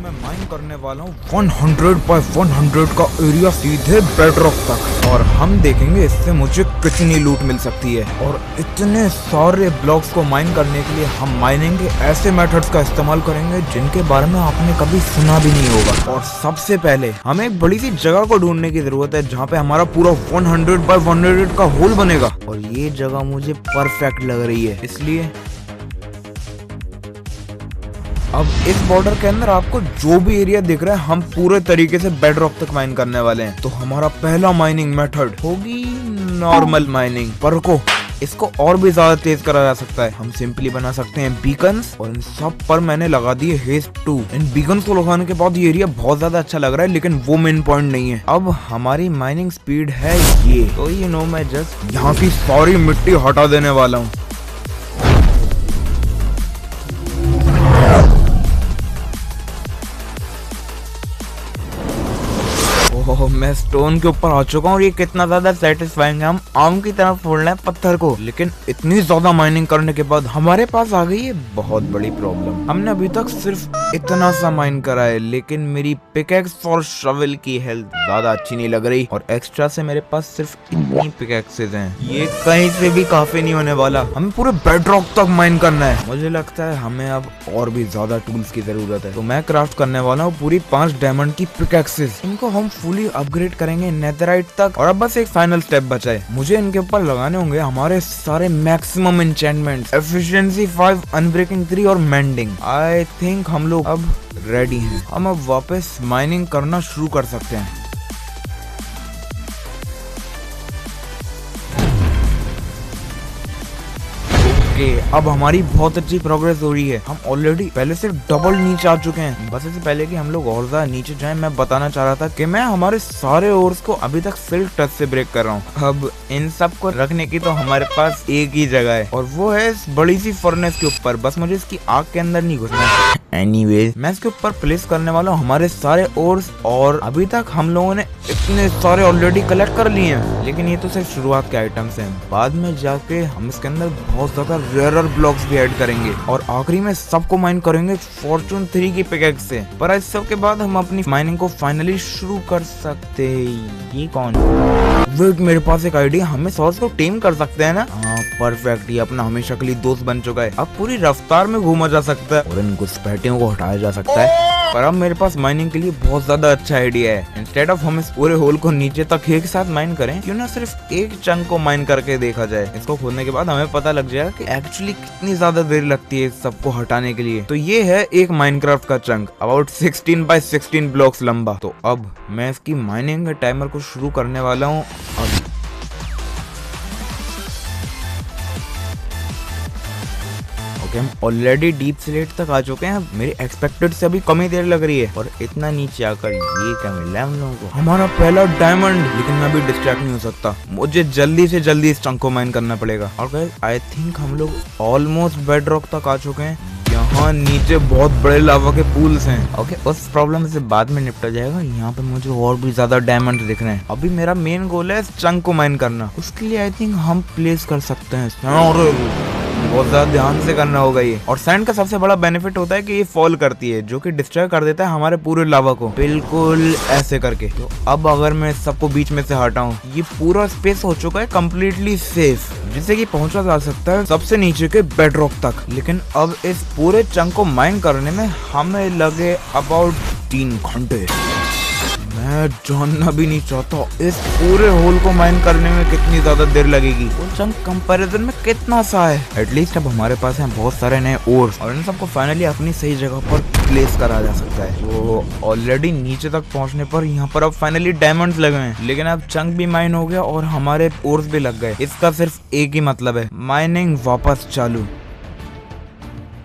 मैं माइन करने वाला हूँ 100 बाय 100 का एरिया सीधे बेडरॉक तक, और हम देखेंगे इससे मुझे कितनी लूट मिल सकती है। और इतने सारे ब्लॉक्स को माइन करने के लिए हम माइनिंग के ऐसे मेथड्स का इस्तेमाल करेंगे जिनके बारे में आपने कभी सुना भी नहीं होगा। और सबसे पहले हमें एक बड़ी सी जगह को ढूंढने की जरूरत है जहाँ पे हमारा पूरा 100 बाय 100 का होल बनेगा, और ये जगह मुझे परफेक्ट लग रही है। इसलिए अब इस बॉर्डर के अंदर आपको जो भी एरिया दिख रहा है हम पूरे तरीके से बेडरॉक तक माइन करने वाले हैं। तो हमारा पहला माइनिंग मेथड होगी नॉर्मल माइनिंग, पर को इसको और भी ज्यादा तेज करा जा सकता है। हम सिंपली बना सकते हैं बीकन्स, और इन सब पर मैंने लगा दिए हेस्ट 2। इन बीकन्स को लगाने के बाद ये एरिया बहुत ज्यादा अच्छा लग रहा है, लेकिन वो मेन पॉइंट नहीं है। अब हमारी माइनिंग स्पीड है ये, तो मैं जस्ट यहाँ की सारी मिट्टी हटा देने वाला हूँ। ओह, मैं स्टोन के ऊपर आ चुका हूँ, और ये कितना ज्यादा सेटिस्फाइंग है। हम आम की तरफ फोड़ रहे हैं पत्थर को, लेकिन इतनी ज्यादा माइनिंग करने के बाद हमारे पास आ गई है बहुत बड़ी प्रॉब्लम। हमने अभी तक सिर्फ इतना सा माइन करा है, लेकिन मेरी पिकैक्स और शवल की हेल्थ ज्यादा अच्छी नहीं लग रही, और एक्स्ट्रा से मेरे पास सिर्फ इतनी पिकैक्सेस हैं। ये कहीं से भी काफी नहीं होने वाला, हमें पूरे बेडरॉक तक माइन करना है। मुझे लगता है हमें अब और भी ज्यादा टूल्स की जरूरत है, तो मैं क्राफ्ट करने वाला हूँ पूरी 5 डायमंड की पिकैक्सेस। इनको हम फुली अपग्रेड करेंगे नेथराइट तक, और अब बस एक फाइनल स्टेप बचा है। मुझे इनके ऊपर लगाने होंगे हमारे सारे मैक्सिमम एन्चेंटमेंट्स, एफिशिएंसी 5, अनब्रेकिंग 3 और मेंडिंग। आई थिंक हम लोग अब रेडी हैं। हम अब वापस माइनिंग करना शुरू कर सकते हैं। अब हमारी बहुत अच्छी प्रोग्रेस हो रही है। हम ऑलरेडी पहले से डबल नीचे आ चुके हैं। बस इससे पहले कि हम लोग और ज्यादा नीचे जाएं, मैं बताना चाह रहा था कि मैं हमारे सारे ओर्स को अभी तक सिल्क टच से ब्रेक कर रहा हूँ। अब इन सब को रखने की तो हमारे पास एक ही जगह है, और वो है इस बड़ी सी फर्नेस के ऊपर। बस मुझे इसकी आग के अंदर नहीं घुसना है। एनीवेज, मैं इसके ऊपर प्लेस करने वाला हूँ हमारे सारे ओर्स, और अभी तक हम लोगों ने इतने सारे ऑलरेडी कलेक्ट कर लिए हैं, लेकिन ये तो सिर्फ शुरुआत के आइटम्स हैं। बाद में जाके हम इसके अंदर बहुत ज्यादा रेयर ब्लॉक्स भी ऐड करेंगे, और आखिरी में सबको माइन करेंगे फॉर्चून 3 की पिकैक्स से। पर इस सब के बाद हम अपनी माइनिंग को फाइनली शुरू कर सकते हैं। ये कौन? वेट, मेरे पास एक आइडिया। हमें सॉर्स को टेम कर सकते हैं ना? हाँ, परफेक्ट। ये अपना हमेशा के लिए दोस्त बन चुका है। अब पूरी रफ्तार में घूमा जा सकता है, और इन घुसपैठियों को हटाया जा सकता है। पर अब मेरे पास माइनिंग के लिए बहुत ज्यादा अच्छा आइडिया है। इंस्टेड ऑफ हम इस पूरे होल को नीचे तक एक साथ माइन करें, क्यों ना सिर्फ एक चंक को माइन करके देखा जाए। इसको खोदने के बाद हमें पता लग जाएगा कि एक्चुअली कितनी ज्यादा देर लगती है सबको हटाने के लिए। तो ये है एक माइनक्राफ्ट का चंक, अबाउट 16 बाय 16 ब्लॉक्स लंबा। तो अब मैं इसकी माइनिंग के टाइमर को शुरू करने वाला हूँ अभी। हम ऑलरेडी डीप स्लेट तक आ चुके हैं। मेरी एक्सपेक्टेड से अभी कम ही देर लग रही है, और इतना नीचे आकर ये क्या मिला है हम लोगों को? हमारा पहला डायमंड। लेकिन मैं अभी डिस्ट्रैक्ट नहीं हो सकता, मुझे जल्दी से जल्दी इस चंक को माइन करना पड़ेगा। और गाइस, आई थिंक हम लोग ऑलमोस्ट बेडरॉक तक आ चुके हैं। यहाँ नीचे बहुत बड़े लावा के पूल्स हैं। ओके, उस प्रॉब्लम से बाद में निपटा जाएगा। यहाँ पे मुझे और भी ज्यादा डायमंड दिख रहे हैं। अभी मेरा मेन गोल है इस चंक को माइन करना। उसके लिए आई थिंक हम प्लेस कर सकते हैं, और बहुत ज्यादा ध्यान से करना होगा ये। और सैंड का सबसे बड़ा बेनिफिट होता है कि ये फॉल करती है, जो कि डिस्ट्रॉय कर देता है हमारे पूरे लावा को, बिल्कुल ऐसे करके। तो अब अगर मैं सबको बीच में से हटाऊं, ये पूरा स्पेस हो चुका है कम्प्लीटली सेफ, जिससे कि पहुंचा जा सकता है सबसे नीचे के बेडरॉक तक। लेकिन अब इस पूरे चंक को माइन करने में हमें लगे अबाउट 3 घंटे। मैं जानना भी नहीं चाहता इस पूरे होल को माइन करने में कितनी ज्यादा देर लगेगी। वो चंक कंपैरिजन में कितना सा है। एटलीस्ट अब हमारे पास हैं बहुत सारे नए ओर्स, और इन सबको फाइनली अपनी सही जगह पर प्लेस करा जा सकता है। तो ऑलरेडी नीचे तक पहुंचने पर यहाँ पर अब फाइनली डायमंड्स लगे हैं, लेकिन अब चंक भी माइन हो गया और हमारे ओर्स भी लग गए। इसका सिर्फ एक ही मतलब है, माइनिंग वापस चालू।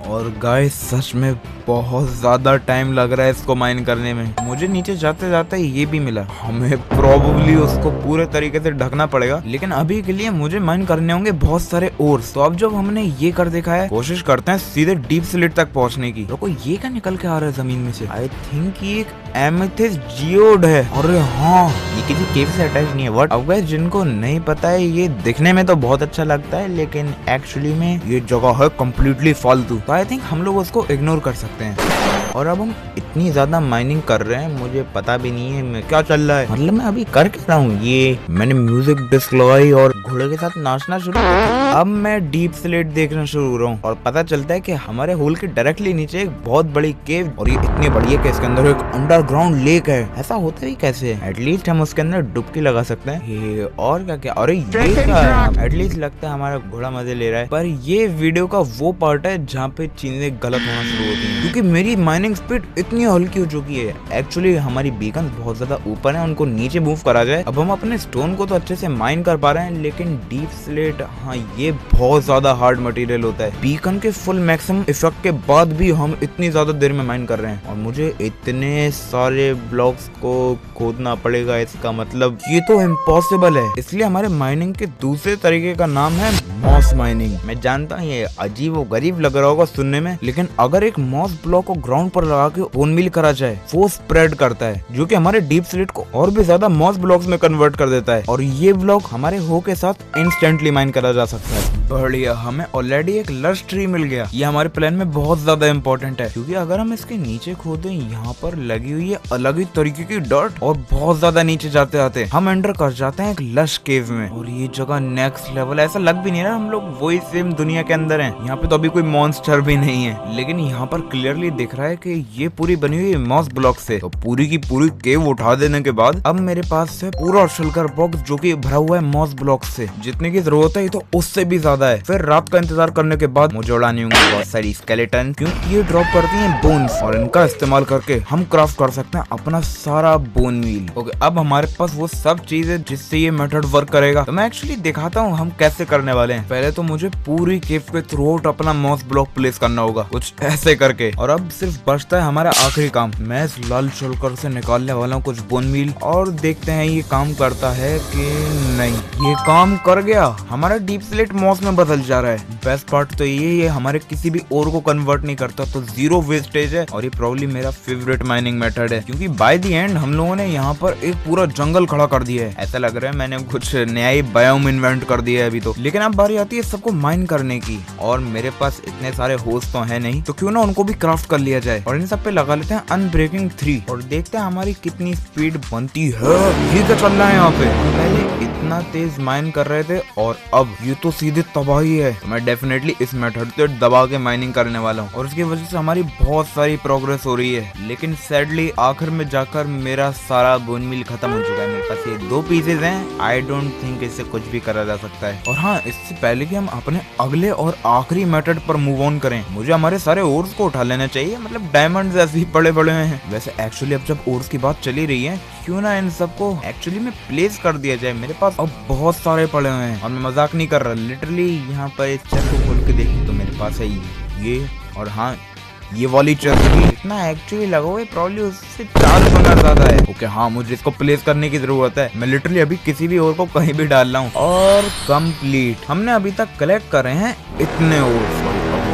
और गाइस, सच में बहुत ज्यादा टाइम लग रहा है इसको माइन करने में। मुझे नीचे जाते जाते ये भी मिला। हमें प्रोबेबली उसको पूरे तरीके से ढकना पड़ेगा, लेकिन अभी के लिए मुझे माइन करने होंगे बहुत सारे ओर्स। तो अब जब हमने ये कर देखा है, कोशिश करते हैं सीधे डीप स्लिट तक पहुंचने की। तो ये क्या निकल के आ रहा है जमीन में से? आई थिंक ये एक एमेथिस्ट जियोड है। अरे हाँ, ये किसी केव से अटैच नहीं है। व्हाट? अब गाइस, जिनको नहीं पता है, ये दिखने में तो बहुत अच्छा लगता है, लेकिन एक्चुअली में ये जगह है कम्प्लीटली फालतू। तो आई थिंक हम लोग उसको इग्नोर कर सकते हैं। और अब हम इतनी ज्यादा माइनिंग कर रहे हैं, मुझे पता भी नहीं है मैं क्या चल रहा है, मतलब मैं अभी कर क्या रहा हूँ। ये मैंने म्यूजिक डिस्क लगाई और घोड़े के साथ नाचना शुरू कर दिया। अब मैं डीप स्लेट देखना शुरू हो रहा हूँ और पता चलता है कि हमारे होल के डायरेक्टली नीचे एक बहुत बड़ी केव, और ये इतनी बड़ी है कि इसके अंदर एक अंडरग्राउंड लेक है। ऐसा होता ही कैसे है? एटलीस्ट हम उसके अंदर डुबकी लगा सकते हैं। ये और क्या क्या, अरे ये क्या है? एटलीस्ट लगता है हमारा घोड़ा मजे ले रहा है। पर ये वीडियो का वो पार्ट है जहाँ पे चीजें गलत होना शुरू होती हैं, क्योंकि मेरी माइनिंग स्पीड इतनी हल्की हो चुकी है। एक्चुअली हमारी बीकन बहुत ज्यादा ऊपर है, उनको नीचे मूव करा जाए। अब हम अपने स्टोन को तो अच्छे से माइन कर पा रहे हैं, लेकिन डीप स्लेट, हाँ ये बहुत ज्यादा हार्ड मटेरियल होता है। बीकन के फुल मैक्सिमम इफेक्ट के बाद भी हम इतनी ज्यादा देर में माइन कर रहे हैं और मुझे इतने सारे ब्लॉक्स को खोदना पड़ेगा। इसका मतलब ये तो इम्पॉसिबल है। इसलिए हमारे माइनिंग के दूसरे तरीके का नाम है मॉस माइनिंग। मैं जानता हूँ ये अजीब और गरीब लग रहा होगा सुनने में, लेकिन अगर एक मॉस ब्लॉक को ग्राउंड पर लगा के बोन मील करा जाए, वो स्प्रेड करता है, जो कि हमारे डीप स्लेट को और भी ज्यादा मॉस ब्लॉक्स में कन्वर्ट कर देता है, और ये ब्लॉक हमारे हो के साथ इंस्टेंटली माइन करा जा सकता है। बढ़िया, हमें ऑलरेडी एक लश ट्री मिल गया। ये हमारे प्लान में बहुत ज्यादा इंपॉर्टेंट है, क्योंकि अगर हम इसके नीचे खोदें, यहाँ पर लगी हुई है अलग ही तरीके की डर्ट, और बहुत ज्यादा नीचे जाते आते हम एंटर कर जाते हैं एक लश केव में। और ये जगह नेक्स्ट लेवल, ऐसा लग भी नहीं रहा हम लोग वही सेम दुनिया के अंदर हैं। यहाँ पे तो अभी कोई मॉन्स्टर भी नहीं है, लेकिन यहाँ पर क्लियरली दिख रहा है कि ये पूरी बनी हुई है मॉस ब्लॉक से। तो पूरी की पूरी केव उठा देने के बाद अब मेरे पास है पूरा शल्कर बॉक्स, जो कि भरा हुआ है मॉस ब्लॉक से। जितने की जरूरत है तो उससे भी ज्यादा है। फिर रात का इंतजार करने के बाद मुझे उड़ानी होंगी बहुत सारी स्केलेटन, क्योंकि ये ड्रॉप करती हैं बोन्स, और इनका इस्तेमाल करके हम क्राफ्ट कर सकते हैं अपना सारा बोन मील। ओके, अब हमारे पास वो सब चीज है जिससे ये मेथड वर्क करेगा। तो मैं एक्चुअली दिखाता हूँ हम कैसे करने वाले हैं। पहले तो मुझे पूरी केव के थ्रू आउट अपना मॉस ब्लॉक प्लेस करना होगा, कुछ ऐसे करके। और अब सिर्फ बचता है हमारा आखिरी काम। मैं इस लाल शल्कर से निकालने वाला हूँ कुछ बोन मील, और देखते हैं ये काम करता है कि नहीं। ये काम कर गया, हमारा डीप स्लेट मॉस में बदल जा रहा है। बेस्ट पार्ट तो ये हमारे किसी भी और को कन्वर्ट नहीं करता, तो जीरो वेस्टेज है। और ये प्रॉब्ली मेरा फेवरेट माइनिंग मेथड है, क्योंकि बाय द एंड हम लोगों ने यहाँ पर एक पूरा जंगल खड़ा कर दिया है। ऐसा लग रहा है मैंने कुछ नया ही बायोम इन्वेंट कर दिया है अभी तो। लेकिन अब बारी आती है सबको माइन करने की, और मेरे पास इतने सारे होस्ट तो है नहीं, तो क्यों ना उनको भी क्राफ्ट कर लिया जाए। और इन सब पे लगा लेते हैं अनब्रेकिंग 3 और देखते हैं हमारी कितनी स्पीड बनती है। ये क्या चल रहा है यहाँ पे? पहले इतना तेज माइन कर रहे थे और अब ये तो सीधे तबाही है। मैं डेफिनेटली इस मेथड से दबा के माइनिंग करने वाला हूँ, और उसकी वजह से हमारी बहुत सारी प्रोग्रेस हो रही है। लेकिन सैडली आखिर में जाकर मेरा सारा बोन मील खत्म हो चुका है। मेरे पास ये 2 पीसेज हैं। आई डोंट थिंक इससे कुछ भी करा जा सकता है। और हाँ, इससे पहले कि हम अपने अगले और आखिरी मेथड पर मूव ऑन करें, मुझे हमारे सारे ओर्स को उठा लेना चाहिए। मतलब डायमंड्स ऐसे ही पड़े पड़े हैं। वैसे एक्चुअली अब जब ओर्स की बात चली रही है, क्यों ना इन सबको एक्चुअली में प्लेस कर दिया जाए। मेरे पास अब बहुत सारे पड़े हुए हैं, और मैं मजाक नहीं कर रहा। लिटरली यहाँ पर इस चेस्ट को खोल के देखिए तो मेरे पास है ये, और हाँ ये वाली चेस्ट भी इतना एक्चुअली लगा हुआ है, प्रॉब्ली उससे 4 गुना ज्यादा है। ओके, हाँ मुझे इसको प्लेस करने की जरूरत है। मैं लिटरली अभी किसी भी और को कहीं भी डाल रहा हूँ। और कंप्लीट, हमने अभी तक कलेक्ट करे हैं इतने और।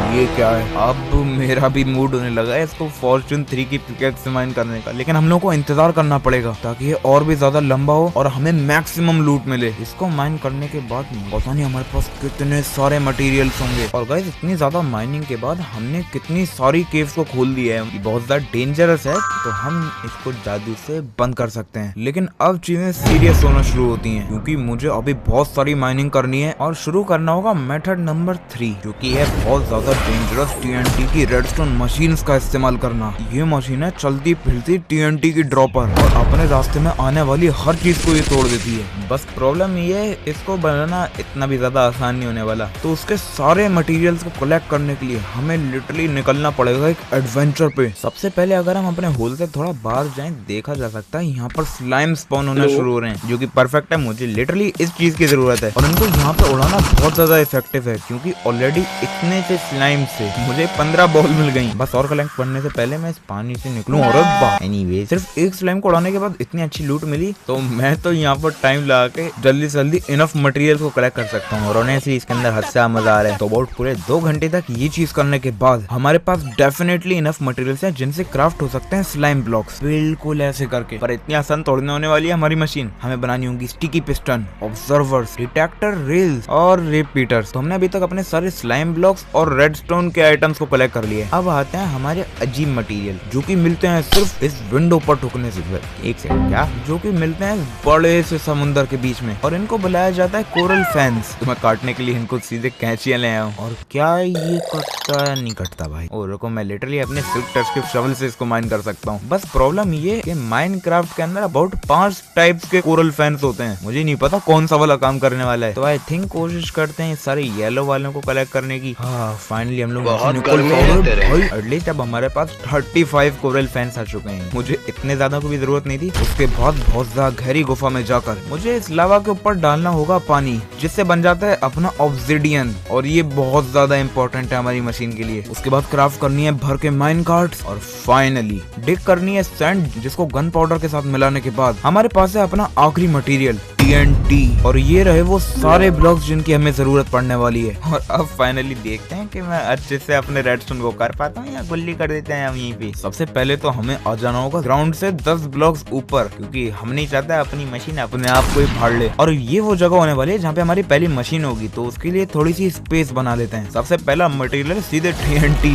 ये क्या है? अब मेरा भी मूड होने लगा है इसको फॉर्च्यून 3 की पिकेक्स से माइन करने का। लेकिन हम लोग को इंतजार करना पड़ेगा ताकि ये और भी ज्यादा लंबा हो और हमें मैक्सिमम लूट मिले। इसको माइन करने के बाद पता नहीं हमारे पास कितने सारे मटेरियल्स होंगे। और गाइस, इतनी ज्यादा माइनिंग के बाद हमने कितनी सारी केव्स को खोल दिया है। बहुत ज्यादा डेंजरस है, तो हम इसको जादू से बंद कर सकते हैं। लेकिन अब चीजें सीरियस होना शुरू होती है, क्योंकि मुझे अभी बहुत सारी माइनिंग करनी है और शुरू करना होगा मेथड नंबर 3, जो की है बहुत ज्यादा डेंजरस TNT की रेडस्टोन मशीन्स का इस्तेमाल करना। ये मशीन है चलती फिरती TNT की ड्रॉपर, और अपने रास्ते में आने वाली हर चीज को ये तोड़ देती है। बस प्रॉब्लम ये है, इसको बनाना इतना भी ज्यादा आसान नहीं होने वाला। तो उसके सारे मटेरियल्स को कलेक्ट करने के लिए हमें लिटरली निकलना पड़ेगा एक एडवेंचर पे। सबसे पहले अगर हम अपने होल से थोड़ा बाहर जाएं, देखा जा सकता है यहाँ पर स्लाइम स्पॉन होना शुरू हो रहे हैं, जो कि परफेक्ट है। मुझे लिटरली इस चीज की जरूरत है, और इनको यहाँ पे उड़ाना बहुत ज्यादा इफेक्टिव है, क्योंकि ऑलरेडी इतने से स्लाइम से मुझे 15 बॉल मिल गई। बस और कलेक्ट करने से पहले मैं इस पानी से निकलूं। और एनीवे, सिर्फ एक स्लाइम को उड़ाने के बाद इतनी अच्छी लूट मिली, तो मैं तो यहाँ पर टाइम लगा के जल्दी से जल्दी इनफ मटेरियल को कलेक्ट कर सकता हूँ। और ऑनेस्टली इसके अंदर हद मजा आ रहा है। तो अबाउट पूरे 2 घंटे तक ये चीज करने के बाद हमारे पास डेफिनेटली इनफ मटेरियल्स हैं जिनसे क्राफ्ट हो सकते हैं स्लाइम ब्लॉक्स, बिल्कुल ऐसे करके। पर इतनी आसान तोड़ने होने वाली है हमारी मशीन। हमें बनानी होगी sticky piston, observers, detector rails और रिपीटर्स। तो हमने अभी तक अपने सारे स्लाइम ब्लॉक्स और रेड रेडस्टोन के आइटम्स को कलेक्ट कर लिए। अब आते हैं हमारे अजीब मटेरियल जो कि मिलते हैं सिर्फ इस विंडो पर ठुकने से। एक सेकंड, क्या? जो कि मिलते हैं बड़े से समुंदर के बीच में और इनको बुलाया जाता है कोरल फैंस। तो मैं काटने के लिए इनको सीधे कैंचियां ले आया हूँ। और क्या ये कटता है? नहीं कटता भाई। और रुको, मैं लिटरली अपने स्विफ्ट टच के शवल से इसको माइन कर सकता हूँ। बस प्रॉब्लम ये कि माइनक्राफ्ट के अंदर अबाउट 5 टाइप्स के कोरल फैंस होते हैं। मुझे नहीं पता कौन सा वाला काम करने वाला है, तो आई थिंक कोशिश करते हैं सारे येलो वालों को कलेक्ट करने की। फाइनली हम लोग एटलीस्ट अब हमारे पास 35 कोरल फैंस आ चुके हैं। मुझे इतने ज्यादा की भी जरूरत नहीं थी। उसके बाद बहुत ज्यादा गहरी गुफा में जाकर मुझे इस लावा के ऊपर डालना होगा पानी, जिससे बन जाता है अपना ऑब्सिडियन, और ये बहुत ज्यादा इंपॉर्टेंट है हमारी मशीन के लिए। उसके बाद क्राफ्ट करनी है भर के माइन कार्ड्स, और फाइनली डिग करनी है सैंड, जिसको गन पाउडर के साथ मिलाने के बाद हमारे पास है अपना आखिरी मटेरियल TNT। और ये रहे वो सारे ब्लॉक्स जिनकी हमें जरूरत पड़ने वाली है। और अब फाइनली देखते हैं कि मैं अच्छे से अपने रेडस्टोन को कर पाता हूँ या गुल्ली कर देते हैं हम यहीं पे। सबसे पहले तो हमें आ जाना होगा ग्राउंड से 10 ब्लॉक्स ऊपर, क्योंकि हम नहीं चाहते अपनी मशीन अपने आप को ही फाड़ ले। और ये वो जगह होने वाली है जहाँ पे हमारी पहली मशीन होगी, तो उसके लिए थोड़ी सी स्पेस बना लेते हैं। सबसे पहला मटेरियल सीधे TNT,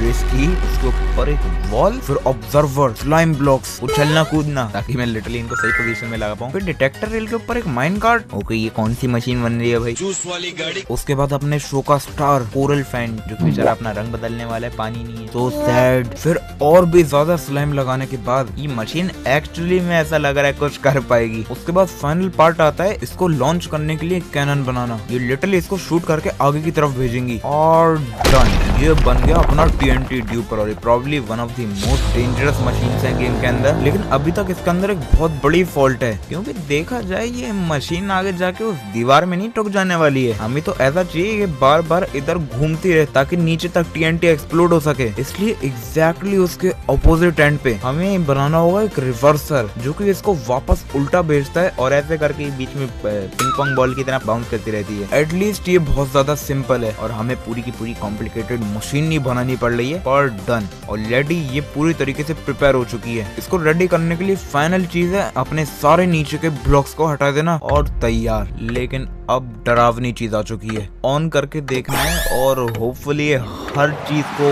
उसके ऊपर एक वॉल, फिर ऑब्जर्वर, स्लाइम ब्लॉक्स, उछलना कूदना, ताकि मैं लिटरली इनको सही पोजीशन में लगा पाऊँ। फिर डिटेक्टर रेल के ऊपर एक माइन कार्ड। ओके, ये कौन सी मशीन बन रही है भाई? जूस वाली गाड़ी। उसके बाद अपने शो का स्टार कोरल फैन, जो बेचारा अपना रंग बदलने वाला है, पानी नहीं है, तो सैड। फिर और भी ज्यादा स्लाइम लगाने के बाद ये मशीन एक्चुअली में ऐसा लग रहा है कुछ कर पाएगी। उसके बाद फाइनल पार्ट आता है इसको लॉन्च करने के लिए कैनन बनाना। ये लिटरली इसको शूट करके आगे की तरफ भेजेंगी, और डन, ये बन गया अपना TNT ड्यूपर। और ये probably one of the most dangerous machine है गेम के अंदर। लेकिन अभी तक इसके अंदर एक बहुत बड़ी फॉल्ट है, क्योंकि देखा जाए ये मशीन आगे जाके उस दीवार में नहीं टुक जाने वाली है। हमें तो ऐसा चाहिए कि बार बार इधर घूमती रहे ताकि नीचे तक TNT एक्सप्लोड हो सके। इसलिए एग्जैक्टली उसके ऑपोजिट एंड पे हमें बनाना होगा एक रिवर्सर, जो कि इसको वापस उल्टा भेजता है और ऐसे करके बीच में पिंग पोंग बॉल की तरह बाउंस करती रहती है। एटलीस्ट ये बहुत ज्यादा सिंपल है और हमें पूरी की पूरी कॉम्प्लिकेटेड मशीन नहीं बनानी पड़ रही है। पर डन, ऑलरेडी ये पूरी तरीके से प्रिपेयर हो चुकी है। इसको रेडी करने के लिए फाइनल चीज है अपने सारे नीचे के ब्लॉक्स को हटा देना और तैयार। लेकिन अब डरावनी चीज आ चुकी है, ऑन करके देखना है और होपफुली हर चीज को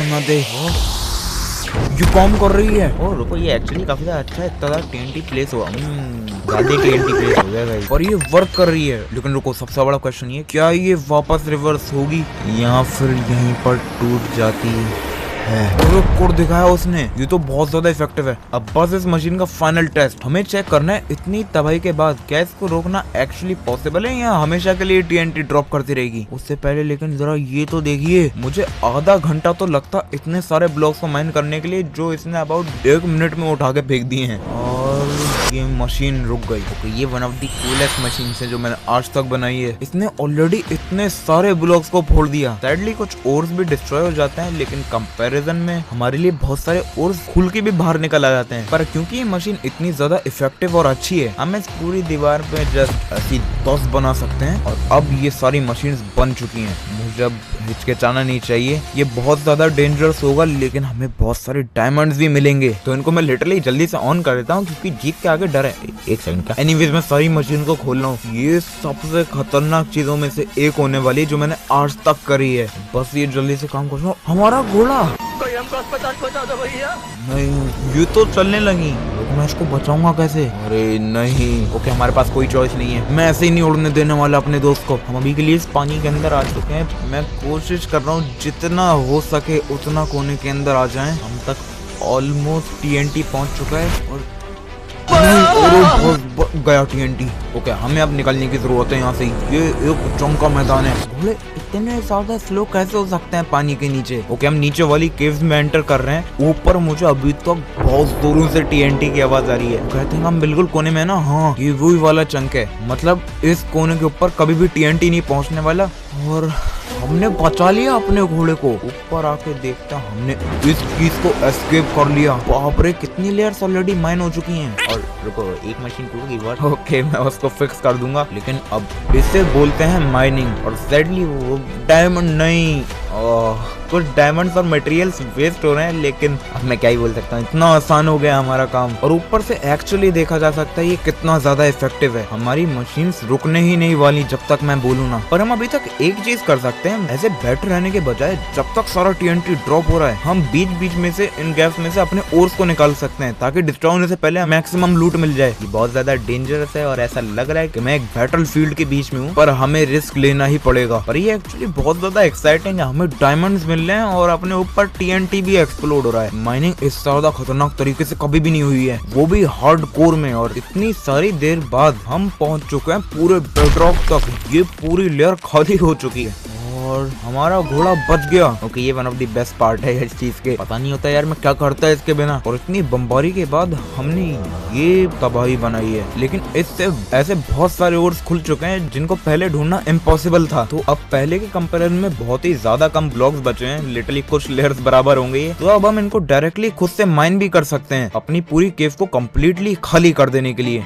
ना दे। ये काम कर रही है। और रुको, ये एक्चुअली काफी अच्छा है, इतना TNT प्लेस हुआ, ज्यादा TNT प्लेस हो गया भाई, और ये वर्क कर रही है। लेकिन रुको, सबसे बड़ा क्वेश्चन ये, क्या ये वापस रिवर्स होगी या फिर यहीं पर टूट जाती है? कोड दिखाया उसने, ये तो बहुत ज्यादा इफेक्टिव है। अब बस इस मशीन का फाइनल टेस्ट हमें चेक करना है। इतनी तबाही के बाद क्या इसको रोकना एक्चुअली पॉसिबल है या हमेशा के लिए TNT ड्रॉप करती रहेगी? उससे पहले लेकिन जरा ये तो देखिए, मुझे आधा घंटा तो लगता इतने सारे ब्लॉक्स को माइन करने के लिए, जो इसने अबाउट 1 मिनट में उठा के फेंक दिए हैं, और ये मशीन रुक गई। ओके, ये one of the coolest machine है जो मैंने आज तक बनाई है। इसने ऑलरेडी इतने सारे ब्लॉक्स को फोड़ दिया। सैडली कुछ ओर्स भी डिस्ट्रॉय हो जाते हैं, लेकिन कंपैरिजन में हमारे लिए बहुत सारे ओर्स खुल के भी बाहर निकल आ जाते हैं। पर क्योंकि ये मशीन इतनी ज्यादा इफेक्टिव और अच्छी है, हम इस पूरी दीवार पे जस्ट ऐसी 10 बना सकते हैं। और अब ये सारी मशीन्स बन चुकी हैं। मुझे अब हिचकिचाना नहीं चाहिए, ये बहुत ज्यादा डेंजरस होगा, लेकिन हमें बहुत सारे डायमंड्स भी मिलेंगे। तो इनको मैं लिटरली जल्दी से ऑन कर देता हूँ, क्योंकि जीत के आगे डर है। एक सेकंड का। एनीवेज, मैं सारी मशीन को खोल रहा हूँ। ये सबसे खतरनाक चीजों में से एक होने वाली है जो मैंने आज तक करी है। बस ये जल्दी से काम कर। हमारा घोड़ा, कोई हमको अस्पताल पहुंचा दो भैया। नहीं, ये तो चलने लगी, मैं इसको बचाऊंगा कैसे? अरे नहीं। ओके, हमारे पास कोई चॉइस नहीं है, मैं ऐसे ही नहीं उड़ने देने वाला अपने दोस्त को। हम अभी के लिए इस पानी के अंदर आ चुके हैं। मैं कोशिश कर रहा हूँ जितना हो सके उतना कोने के अंदर आ जाएं। हम तक ऑलमोस्ट TNT पहुंच चुका है और गया TNT। ओके, हमें अब निकलने की जरूरत है यहाँ से। ये एक जंग का मैदान है। घोड़े इतने ज्यादा स्लो कैसे हो सकते हैं पानी के नीचे? ओके, हम नीचे वाली केव्स में एंटर कर रहे हैं। ऊपर मुझे अभी तक बहुत जोरों से TNT की आवाज आ रही है। कहते हैं हम बिल्कुल कोने में ना। हाँ, ये वही वाला चंक है, मतलब इस कोने के ऊपर कभी भी TNT नहीं पहुँचने वाला। और हमने बचा लिया अपने घोड़े को। ऊपर आके देखता हमने इस चीज को एस्केप कर लिया। बाप रे, कितनी लेयर्स ऑलरेडी माइन हो चुकी हैं। और रुको, एक मशीन टूट गई। ओके, मैं उसको फिक्स कर दूंगा। लेकिन अब इसे बोलते हैं माइनिंग। और सैडली वो डायमंड नहीं, कुछ डायमंड्स और मटेरियल्स वेस्ट हो रहे हैं, लेकिन अब मैं क्या ही बोल सकता हूँ, इतना आसान हो गया हमारा काम। और ऊपर से एक्चुअली देखा जा सकता है ये कितना ज्यादा इफेक्टिव है। हमारी मशीन्स रुकने ही नहीं वाली जब तक मैं बोलूँ ना। पर हम अभी तक एक एक चीज कर सकते हैं, ऐसे बैठे रहने के बजाय जब तक सारा TNT ड्रॉप हो रहा है हम बीच बीच में से इन गैप्स में से अपने ओर्स को निकाल सकते हैं ताकि डिस्ट्रॉय होने से पहले मैक्सिमम लूट मिल जाए। ये बहुत ज्यादा डेंजरस है और ऐसा लग रहा है कि मैं एक बैटल फील्ड के बीच में हूँ, पर हमें रिस्क लेना ही पड़ेगा। पर ये एक्चुअली बहुत ज्यादा एक्साइटिंग है, हमें डायमंड्स मिल रहे हैं और अपने ऊपर TNT भी एक्सप्लोड हो रहा है। माइनिंग इस ज्यादा खतरनाक तरीके से कभी भी नहीं हुई है, वो भी हार्ड कोर में, और इतनी सारी देर बाद हम पहुंच चुके हैं पूरे बेडरॉक तक। ये पूरी लेयर खाली हो चुकी है और हमारा घोड़ा बच गया। ओके, ये one of the best part है इस चीज के। पता नहीं होता यार मैं क्या करता है इसके बिना। और इतनी बमबारी के बाद हमने ये तबाही बनाई है, लेकिन इससे ऐसे बहुत सारे ओर्स खुल चुके हैं जिनको पहले ढूंढना इम्पॉसिबल था। तो अब पहले के कंपैरिजन में बहुत ही ज्यादा कम ब्लॉक्स बचे हैं, लिटरली कुछ लेयर्स बराबर होंगे। तो अब हम इनको डायरेक्टली खुद से माइन भी कर सकते हैं अपनी पूरी केव को कम्प्लीटली खाली कर देने के लिए।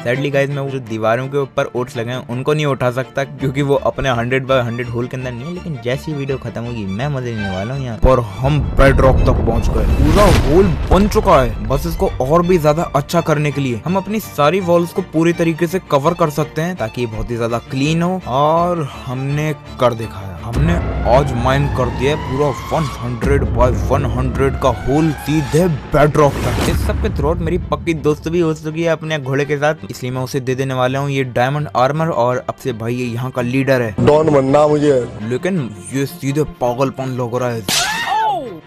सैडली गाइस मैं वो जो दीवारों के ऊपर ओट्स लगे हैं उनको नहीं उठा सकता क्योंकि वो अपने 100 बाय 100 होल के अंदर नहीं है, लेकिन जैसी वीडियो खत्म होगी मैं मजे लेने वाला हूँ यहाँ पर। हम बेडरॉक तक पहुँच गए, पूरा होल बन चुका है। बस इसको और भी ज्यादा अच्छा करने के लिए हम अपनी सारी वॉल्स को पूरी तरीके से कवर कर सकते हैं ताकि ये बहुत ही ज्यादा क्लीन हो। और हमने कर दिखाया, हमने आज माइन कर दिया पूरा 100 बाय 100 का होल सीधे बेडरॉक तक। इस सब के थ्रू मेरी पक्की दोस्त भी हो चुकी है अपने घोड़े के साथ, इसलिए मैं उसे दे देने वाला हूँ ये डायमंड आर्मर। और अब से भाई ये यहाँ का लीडर है, डॉन बनना मुझे। लेकिन ये सीधे पागलपन लग रहा है।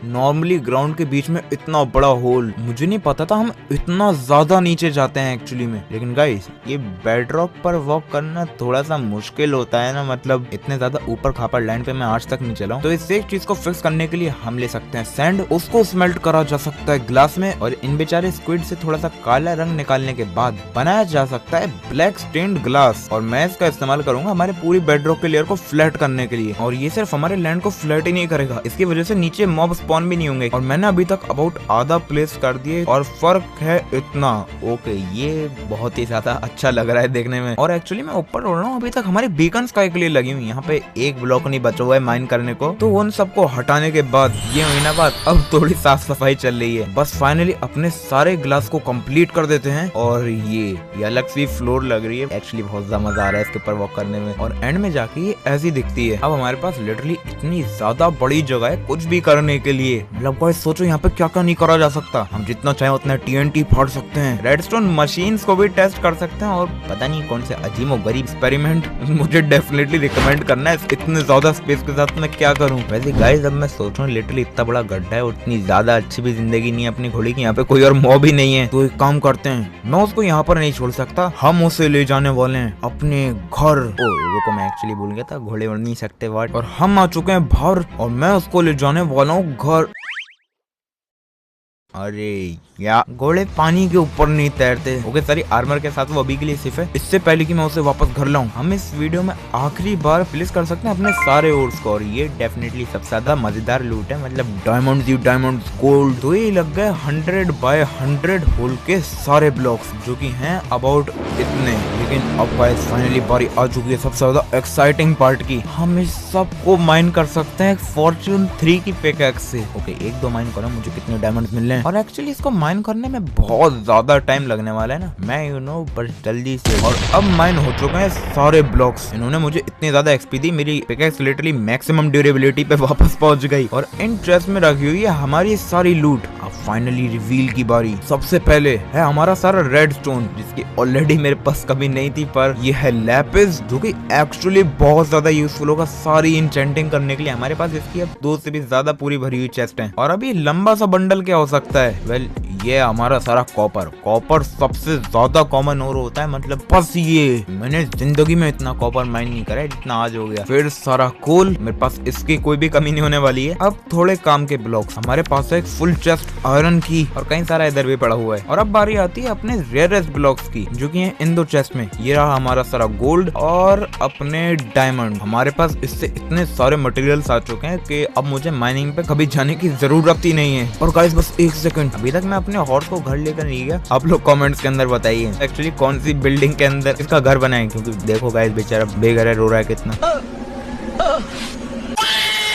नॉर्मली ग्राउंड के बीच में इतना बड़ा होल, मुझे नहीं पता था हम इतना ज्यादा नीचे जाते हैं एक्चुअली में। लेकिन गाइस ये बेडरॉक पर वॉक करना थोड़ा सा मुश्किल होता है ना, मतलब इतने ज्यादा ऊपर खापर लैंड पे मैं आज तक नहीं चला हूं। तो इस एक चीज को फिक्स करने के लिए हम ले सकते हैं सैंड, उसको स्मेल्ट करा जा सकता है ग्लास में, और इन बेचारे स्क्विड से थोड़ा सा काला रंग निकालने के बाद बनाया जा सकता है ब्लैक स्टेन्ड ग्लास। और मैं इसका इस्तेमाल करूंगा हमारे पूरी बेडरॉक के लेयर को फ्लैट करने के लिए। और ये सिर्फ हमारे लैंड को फ्लैट ही नहीं करेगा, इसकी वजह से नीचे मॉब स्पॉन भी नहीं होंगे। और मैंने अभी तक अबाउट आधा प्लेस कर दिए और फर्क है इतना। ओके, ये बहुत ही ज्यादा अच्छा लग रहा है देखने में। और एक्चुअली मैं ऊपर उड़ रहा हूँ, अभी तक हमारी बीकन्स काय के लिए लगी हुई, यहाँ पे एक ब्लॉक नहीं बचा हुआ है माइन करने को। तो उन सबको हटाने के बाद ये महीना बाद अब थोड़ी साफ सफाई चल रही है। बस फाइनली अपने सारे ग्लास को कंप्लीट कर देते हैं। और ये अलग सी फ्लोर लग रही है, एक्चुअली बहुत ज्यादा मजा आ रहा है इसके ऊपर वॉक करने में। और एंड में जाके ये ऐसी दिखती है। अब हमारे पास लिटरली इतनी ज्यादा बड़ी जगह है कुछ भी करने के लिए। मतलब कोई सोचो यहाँ पे क्या क्या नहीं करा जा सकता। हम जितना चाहे उतना TNT फाड़ सकते हैं, रेडस्टोन मशीन्स को भी टेस्ट कर सकते हैं, और पता नहीं कौन से अजीब और गरीब एक्सपेरिमेंट मुझे डेफिनेटली रिकमेंड करना है। इतने ज्यादा स्पेस के साथ मैं क्या करूँ। वैसे गाइस अब मैं सोच रहा हूँ लिटरली इतना बड़ा गड्ढा है और इतनी ज्यादा अच्छी भी जिंदगी नहीं है अपनी घोड़ी की, यहाँ पे कोई और मॉब भी नहीं है। तो एक काम करते हैं, मैं उसको यहाँ पर नहीं छोड़ सकता, हम उसे ले जाने वाले हैं अपने घर। ओ रुको, मैं एक्चुअली भूल गया था, घोड़े उड़ नहीं सकते वाट। और हम आ चुके हैं बाहर और मैं उसको ले जाने वाला हूँ घर। अरे या घोड़े पानी के ऊपर नहीं तैरते। ओके सारी आर्मर के साथ वो अभी के लिए सेफ है। इससे पहले कि मैं उसे वापस घर लाऊं, हम इस वीडियो में आखिरी बार प्लेस कर सकते हैं अपने सारे ओर्स को। और ये डेफिनेटली सबसे ज्यादा मजेदार लूट है, मतलब डायमंड्स ही डायमंड्स, गोल्ड। तो ये लग गए 100 बाय 100 होल के सारे ब्लॉक्स, जो कि हैं अबाउट इतने। लेकिन अब गाइस फाइनली बारी आ चुकी है सबसे ज्यादा एक्साइटिंग पार्ट की। हम इस सब को माइन कर सकते हैं फॉर्च्यून 3 की पिकैक्स से। ओके, 1-2 माइन करो, मुझे कितने डायमंड मिल रहे हैं। और एक्चुअली इसको माइन करने में बहुत ज्यादा टाइम लगने वाला है ना, मैं पर जल्दी से। और अब माइन हो चुके हैं सारे ब्लॉक्स। इन्होंने मुझे इतनी ज्यादा एक्सपी दी, मेरी पिकैक्स लिटरली मैक्सिमम ड्यूरेबिलिटी पे वापस पहुंच गई। और इन चेस्ट में रखी हुई है हमारी सारी लूट। अब फाइनली रिवील की बारी। सबसे पहले है हमारा सारा रेडस्टोन, जिसकी ऑलरेडी मेरे पास कभी नहीं थी, पर ये है लैपिस, जो कि एक्चुअली बहुत ज्यादा यूजफुल होगा सारी इंचेंटिंग करने के लिए। हमारे पास इसकी अब 2 से भी ज्यादा पूरी भरी हुई चेस्ट है। और अभी लंबा सा बंडल क्या हो सकता है, वेल ये हमारा सारा कॉपर सबसे ज्यादा कॉमन और होता है, मतलब बस ये मैंने जिंदगी में इतना कॉपर माइन नहीं करा है जितना आज हो गया। फिर सारा कोल, मेरे पास इसकी कोई भी कमी नहीं होने वाली है। अब थोड़े काम के ब्लॉक्स, हमारे पास है एक फुल चेस्ट आयरन की, और कई सारा इधर भी पड़ा हुआ है। और अब बारी आती है अपने रेयरेस्ट ब्लॉक्स की, जो कि है इन 2 चेस्ट में। ये रहा हमारा सारा गोल्ड और अपने डायमंड। हमारे पास इससे इतने सारे मटेरियल्स आ चुके हैं कि अब मुझे माइनिंग पे कभी जाने की जरूरत ही नहीं है। और गाइस बस 1 सेकंड, अभी तक मैं अपने हॉर्स को घर लेकर नहीं गया। आप लोग कमेंट्स के अंदर बताइए एक्चुअली कौन सी बिल्डिंग के अंदर इसका घर बनाए, क्योंकि देखो गाइस बेचारा बेघर है, रो रहा है कितना।